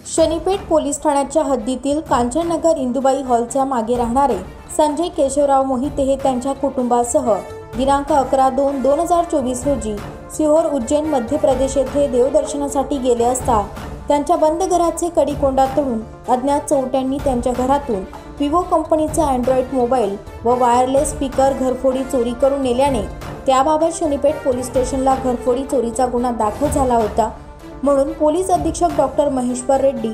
Shanipeth police ठाण्याच्या हद्दीतील कांचननगर इंदुबाई हॉलच्या मागे राहणारे संजय केशवराव मोहिते हे त्यांच्या कुटुंबासह दिनांक 11/2/2024 रोजी सिहोर उज्जैन मध्य प्रदेश येथे देवदर्शनासाठी गेले असता त्यांच्या बंद घराचे कडी-कोंडा तोडून अज्ञात चोरट्यांनी त्यांच्या घरातून विवो कंपनीचा अँड्रॉइड मोबाईल व वायरलेस स्पीकर घरफोडी चोरी करून नेल्याने त्याबाबत शनीपेठ पोलीस स्टेशनला घरफोडी चोरीचा गुन्हा दाखल झाला होता। म्हणून पोलीस अधीक्षक doctor Maheshwar Reddy,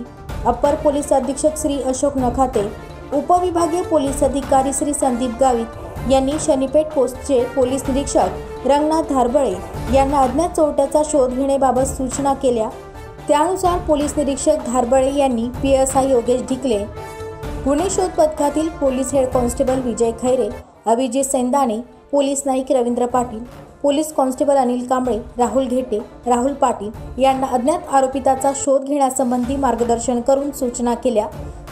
upper police अधीक्षक श्री अशोक नखाते, उपविभागीय पोलीस अधिकारी श्री संदीप गावित यांनी शनीपेठ पोस्टचे पोलीस निरीक्षक रंगनाथ धारबळे यांना अज्ञात चोरट्याचा शोध घेण्याबाबत सूचना केल्या। त्यानुसार पोलीस निरीक्षक धारबळे यांनी PSI योगेश ढिकले, गुन्हे शोध पथकातील police head constable Vijay Khaire, Abhijit Sendane, police Naik Ravindra Patil, police constable Anil Kamble, Rahul Ghete, Rahul Patil यांना अज्ञात आरोपिताचा शोध घेण्यासंबंधी मार्गदर्शन करून सूचना केल्या।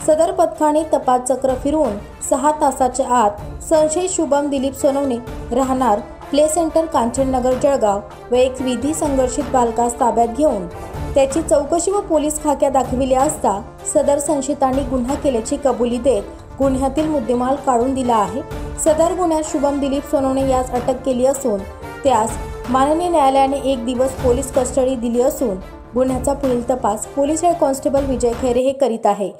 सदर पथकाने तपास चक्र फिरवून 6 तासाच्या आत संशयित शुभम दिलीप सोनवणे राहणार प्ले सेंटर कांचननगर जळगाव व एक विधी संघर्षित बालकास ताब्यात घेऊन त्याची चौकशी व पोलीस खाक्या दाखविल्या असता सदर संशयितांनी गुन्हा केल्याची कबुली देत गुन्ह्यातील मुद्देमाल काढून दिला आहे। सदर गुन्ह्यात शुभम दिलीप सोनवणे यास अटक केली असून त्यास माननीय न्यायालयाने 1 दिवस पोलीस कस्टडी दिली असून गुन्ह्याचा पुढील तपास police head constable Vijay Khaire हे करीत आहे।